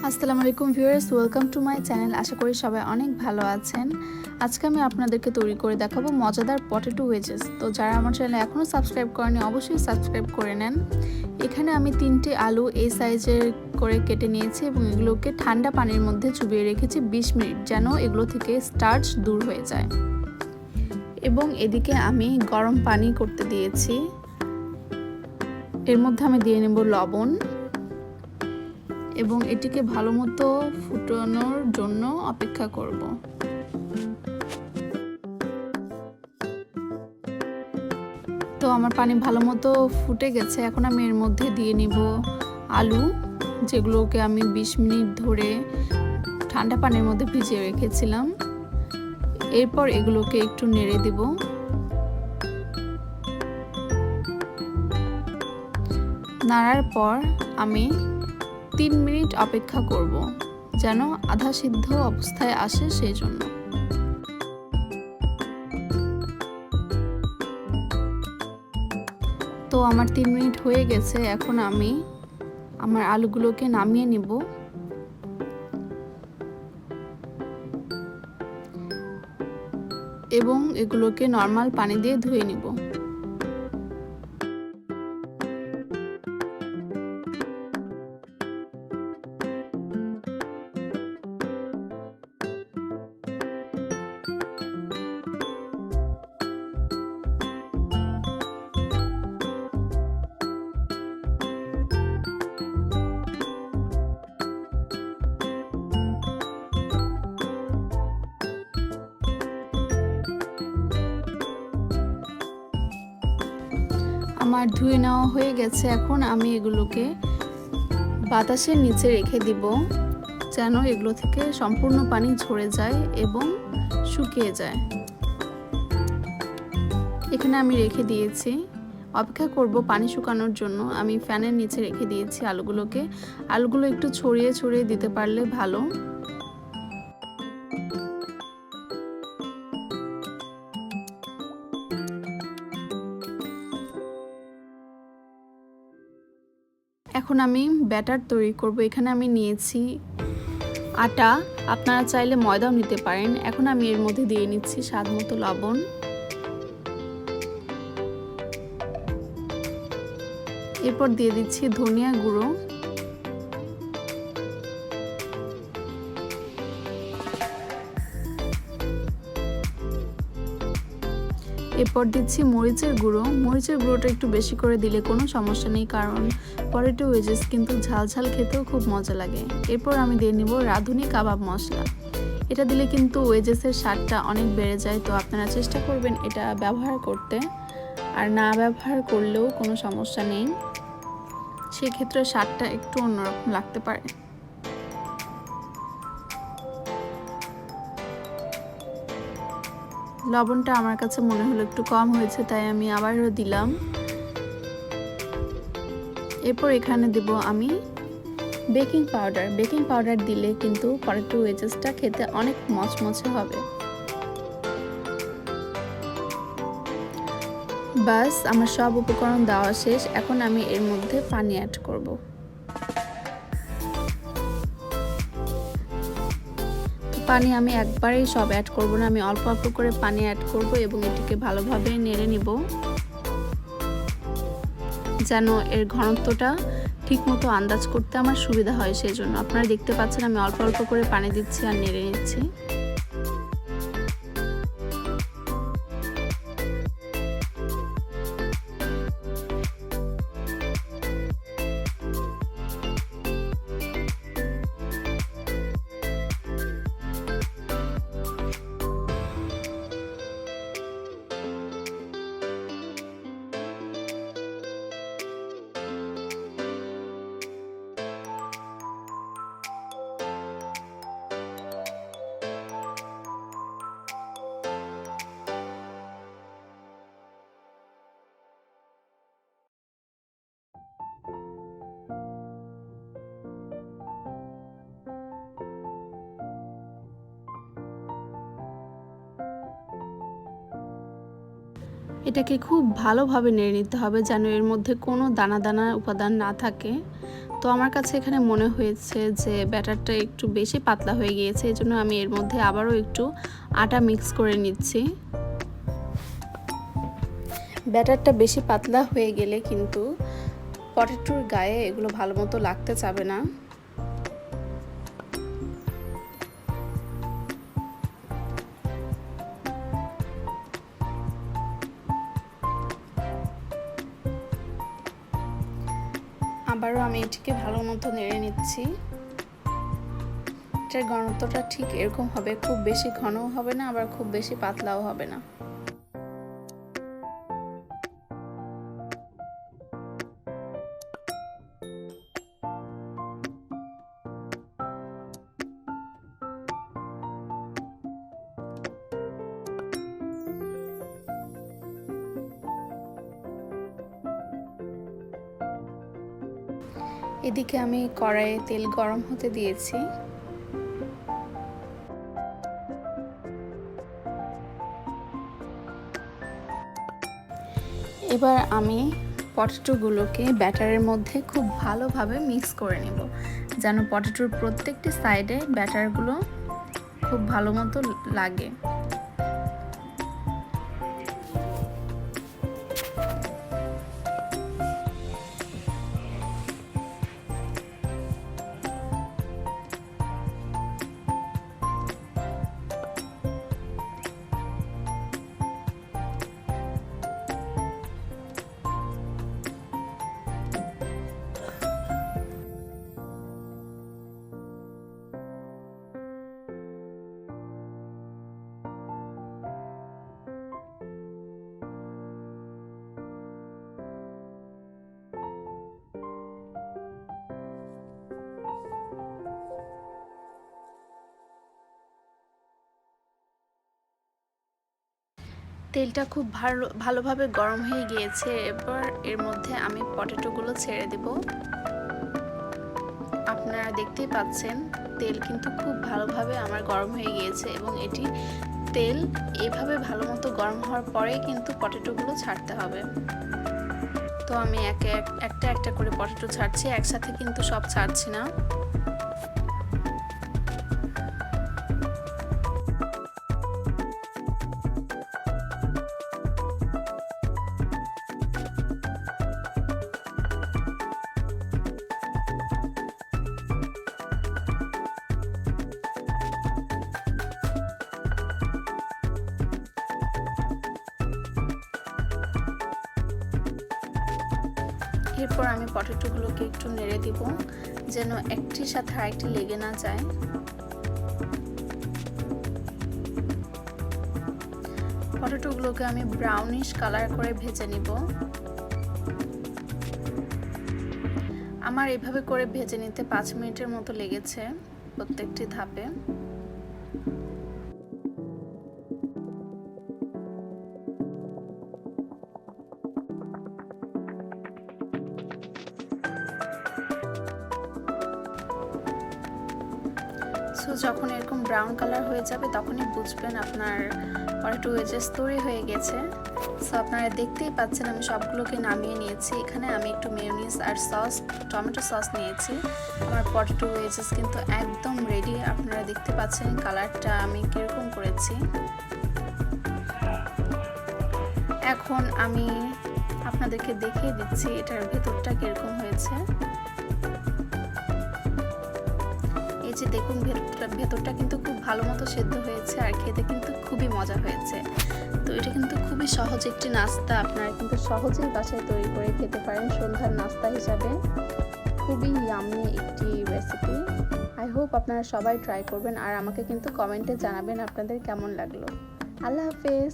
আসসালামু আলাইকুম viewers, welcome to my channel. আশা করি সবাই অনেক ভালো আছেন। আজকে আমি আপনাদেরকে তৈরি করে দেখাবো মজাদার পটেটো ওয়েজেস। তো যারা আমার চ্যানেল এখনও সাবস্ক্রাইব করেনি অবশ্যই সাবস্ক্রাইব করে নেন। এখানে আমি 3টে আলু এই সাইজের করে কেটে নিয়েছি এবং এগুলোকে ঠান্ডা পানির মধ্যে চুবিয়ে রেখেছি 20 মিনিট, যেন এগুলো থেকে স্টার্চ দূর হয়ে যায়। এবং এদিকে আমি গরম পানি করতে দিয়েছি। এর মধ্যে আমি দিয়ে নেব লবণ এবং এটিকে ভালো মতো ফুটানোর জন্য অপেক্ষা করব। তো আমার পানি ভালো মতো ফুটে গেছে। এখন আমি এর মধ্যে দিয়ে নিব আলু, যেগুলোকে আমি 20 মিনিট ধরে ঠান্ডা পানির মধ্যে ভিজিয়ে রেখেছিলাম। এরপর এগুলোকে একটু নেড়ে দিব। নাড়ার পর আমি 3 মিনিট অপেক্ষা করব, যেন আধা সিদ্ধ অবস্থায় আসে সেই জন্য। তো আমার 3 মিনিট হয়ে গেছে। এখন আমি আমার আলুগুলোকে নামিয়ে নিব এবং এগুলোকে নর্মাল পানি দিয়ে ধুয়ে নিব। আমার ধুয়ে নেওয়া হয়ে গেছে। এখন আমি এগুলোকে বাতাসের নিচে রেখে দিব, যেন এগুলো থেকে সম্পূর্ণ পানি ঝরে যায় এবং শুকিয়ে যায়। এখানে আমি রেখে দিয়েছি, অপেক্ষা করব পানি শুকানোর জন্য। আমি ফ্যানের নিচে রেখে দিয়েছি আলুগুলোকে। আলুগুলো একটু ছড়িয়ে ছড়িয়ে দিতে পারলে ভালো। এখন আমি ব্যাটার তৈরি করব। এখানে আমি নিয়েছি আটা, আপনারা চাইলে ময়দাও নিতে পারেন। এখন আমি এর মধ্যে দিয়ে নিচ্ছি স্বাদ মতো লবণ, এরপর দিয়ে দিচ্ছি ধনিয়া গুঁড়ো, এরপর দিচ্ছি মরিচের গুঁড়ো। মরিচের গুঁড়োটা একটু বেশি করে দিলে কোনো সমস্যা নেই, কারণ পটেটো ওয়েজেস কিন্তু ঝাল ঝাল খেতেও খুব মজা লাগে। এরপর আমি দিয়ে নিব রাঁধুনি কাবাব মশলা। এটা দিলে কিন্তু ওয়েজেসের স্বাদটা অনেক বেড়ে যায়। তো আপনারা চেষ্টা করবেন এটা ব্যবহার করতে, আর না ব্যবহার করলেও কোনো সমস্যা নেই, সেক্ষেত্রে স্বাদটা একটু অন্যরকম লাগতে পারে। লবণটা আমার কাছে মনে হলো একটু কম হয়েছে, তাই আমি আবারও দিলাম। এরপর এখানে দেব আমি বেকিং পাউডার। বেকিং পাউডার দিলে কিন্তু পটেটো ওয়েজেসটা খেতে অনেক মচমচে হবে। বাস, আমার সব উপকরণ দেওয়া শেষ। এখন আমি এর মধ্যে পানি অ্যাড করব। পানি আমি একবারেই সব অ্যাড করব না, আমি অল্প অল্প করে পানি অ্যাড করব এবং এটিকে ভালোভাবে নেড়ে নিব, যেন এর ঘনত্বটা ঠিকমতো আন্দাজ করতে আমার সুবিধা হয়। সেই জন্য আপনারা দেখতে পাচ্ছেন আমি অল্প অল্প করে পানি দিচ্ছি আর নেড়ে নিচ্ছি। এটাকে খুব ভালোভাবে নেড়ে নিতে হবে, যেন এর মধ্যে কোনো দানা দানা উপাদান না থাকে। তো তো আমার কাছে এখানে মনে হয়েছে যে ব্যাটারটা একটু বেশি পাতলা হয়ে গিয়েছে, এই জন্য আমি এর মধ্যে আবারও একটু আটা মিক্স করে নিচ্ছি। ব্যাটারটা বেশি পাতলা হয়ে গেলে কিন্তু পটেটোর গায়ে এগুলো ভালো মতো লাগতে চাবে না। আবারও আমি এটিকে ভালো মতো নেড়ে নিচ্ছি। এটার ঘনত্বটা ঠিক এরকম হবে, খুব বেশি ঘনও হবে না আবার খুব বেশি পাতলাও হবে না। এদিকে আমি কড়াইয়ে তেল গরম হতে দিয়েছি। এবার আমি পটেটোগুলোকে ব্যাটারের মধ্যে খুব ভালোভাবে মিক্স করে নেব, যেন পটেটোর প্রত্যেকটি সাইডে ব্যাটারগুলো খুব ভালো মতো লাগে। তেলটা খুব ভালোভাবে গরম হয়ে গিয়েছে। এরপর এর মধ্যে আমি পটেটোগুলো ছেড়ে দেব। আপনারা দেখতেই পাচ্ছেন তেল কিন্তু খুব ভালোভাবে আমার গরম হয়ে গিয়েছে এবং এটি তেল এভাবে ভালো মতো গরম হওয়ার পরেই কিন্তু পটেটোগুলো ছাড়তে হবে। তো আমি একটা একটা করে পটেটো ছাড়ছি, একসাথে কিন্তু সব ছাড়ছি না। এরপর আমি পটেটোগুলোকে একটু নেড়ে দিব, যেন একটির সাথে আরেকটি লেগে না যায়। পটেটোগুলোকে আমি ব্রাউনিশ কালার করে ভেজে নিব। আমার এভাবে করে ভেজে নিতে 5 মিনিটের মতো লেগেছে প্রত্যেকটি ধাপে। সো যখন এরকম ব্রাউন কালার হয়ে যাবে তখনই বুঝবেন আপনার পটেটো ওয়েজেস তৈরি হয়ে গেছে। সো আপনারা দেখতেই পাচ্ছেন আমি সবগুলোকে নামিয়ে নিয়েছি। এখানে আমি একটু মেয়োনিজ আর টমেটো সস নিয়েছি। আমার পটেটো ওয়েজেস কিন্তু একদম রেডি। আপনারা দেখতে পাচ্ছেন কালারটা আমি কিরকম করেছি। এখন আমি আপনাদেরকে দেখিয়ে দিচ্ছি এটার ভেতরটা কিরকম হয়েছে। এই যে দেখুন ভেতরটা কিন্তু খুব ভালো মতো সেদ্ধ হয়েছে আর খেতে কিন্তু খুবই মজা হয়েছে। তো এটা কিন্তু খুবই সহজ একটি নাস্তা, আপনারা কিন্তু সহজেই বাসায় তৈরি করে খেতে পারেন সন্ধ্যার নাস্তা হিসাবে। খুবই ইয়াম্মি একটি রেসিপি। আই হোপ আপনারা সবাই ট্রাই করবেন আর আমাকে কিন্তু কমেন্টে জানাবেন আপনাদের কেমন লাগলো। আল্লাহ হাফেজ।